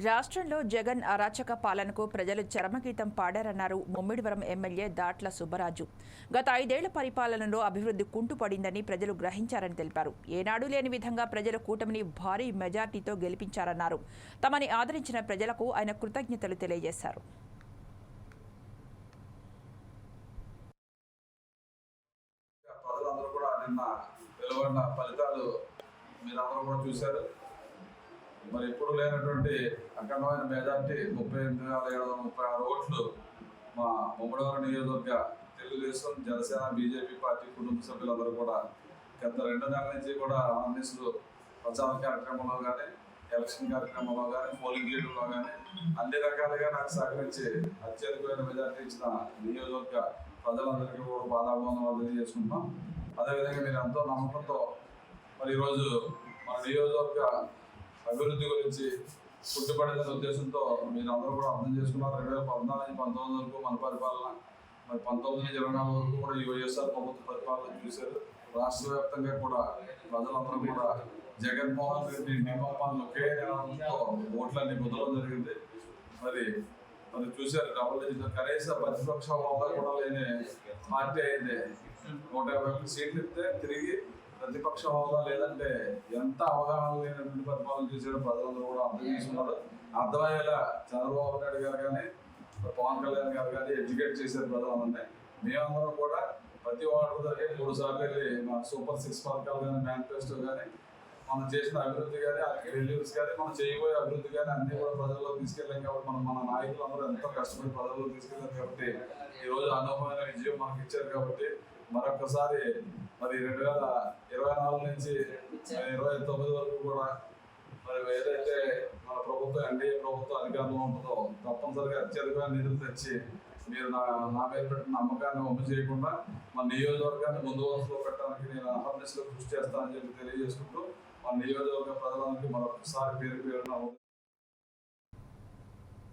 రాష్ట్రంలో జగన్ అరాచక పాలనకు ప్రజలు చరమగీతం పాడారన్నారు ముమ్మిడివరం ఎమ్మెల్యే దాట్ల సుబ్బరాజు. గత 5 ఏళ్ల పరిపాలనలో అభివృద్ధి కుంటుపడిందని ప్రజలు గ్రహించారని తెలిపారు. ఏనాడు లేని విధంగా ప్రజలు కూటమిని భారీ మెజార్టీతో గెలిపించారన్నారు. తమని ఆదరించిన ప్రజలకు ఆయన కృతజ్ఞతలు తెలియజేశారు. మరి ఎప్పుడు లేనటువంటి అఖండమైన మెజార్టీ 38,736 ఓట్లు మా ముమ్మడివరం నియోజకవర్గ తెలుగుదేశం, జనసేన, బీజేపీ పార్టీ కుటుంబ సభ్యులందరూ కూడా గత 2 నెలల నుంచి కూడా ఆర్ఎన్ఎస్లు ప్రచార కార్యక్రమంలో కానీ, ఎలక్షన్ కార్యక్రమంలో కానీ, పోలింగ్ చేయడంలో కానీ అన్ని రకాలుగా నాకు సహకరించి అత్యధికమైన మెజార్టీ ఇచ్చిన నియోజకవర్గ ప్రజలందరికీ కూడా బాధాభివందనాలు తెలియజేసుకుంటున్నాం. అదేవిధంగా మీరు ఎంతో నమ్మకంతో మరి ఈరోజు మన నియోజకవర్గ అభివృద్ధి గురించి పుట్టుబడిన ఉద్దేశంతో మీరు అందరూ కూడా అర్థం చేసుకున్నారు. 2014 నుంచి 19 వరకు మన పరిపాలన, మరి 19 నుంచి 24 వరకు కూడా ఈ వైఎస్ఆర్ ప్రభుత్వ పరిపాలన చూశారు. రాష్ట్ర వ్యాప్తంగా కూడా ప్రజలందరూ కూడా జగన్మోహన్ రెడ్డి నియమాలను ఒకే నినాదంతో ఓట్లన్నీ ముద్దడం జరిగింది. మరి చూశారు, కనీస ప్రతిపక్ష హోదా కూడా లేని పార్టీ అయింది. 150 సీట్లు ఇస్తే తిరిగి ప్రతిపక్ష హోదా లేదంటే ఎంత అవగాహన లేనటువంటి పరిపాలన చేసాడో ప్రజలందరూ కూడా అర్థం చేసుకున్నారు. అర్థమయ్యేలా చంద్రబాబు నాయుడు గారు కానీ, పవన్ కళ్యాణ్ గారు కానీ ఎడ్యుకేట్ చేశారు ప్రజలందరినీ. మేమందరం కూడా ప్రతి వార్డు దగ్గర 3 సార్లు వెళ్ళి మా సూపర్ 6 పథకాలు కానీ, మేనిఫెస్టో కానీ, మనం చేసిన అభివృద్ధి కానీ, రిలీవ్స్ కానీ, మనం చేయబోయే అభివృద్ధి కానీ అన్ని కూడా ప్రజల్లో తీసుకెళ్ళాం. కాబట్టి మన నాయకులు అందరూ ఎంతో కష్టపడి ప్రజల్లో తీసుకెళ్ళారు. కాబట్టి ఈరోజు అనుభవమైన విజయం మనకి ఇచ్చారు. కాబట్టి మరొకసారి మరి 2024 నుంచి 2029 వరకు కూడా మరి ఏదైతే మన ప్రభుత్వం ఎన్డీఏ ప్రభుత్వం అధికారంలో ఉంటుందో తప్పనిసరిగా అత్యధికమైన నిధులు తెచ్చి మీరు నా మీద పెట్టిన నమ్మకాన్ని వమ్ము చేయకుండా మన నియోజకవర్గాన్ని ముందు వరుసలో పెట్టడానికి నేను అహర్నిశలో కృషి చేస్తానని చెప్పి తెలియజేసుకుంటూ మన నియోజకవర్గ ప్రజలందరికీ మరొకసారి పేరు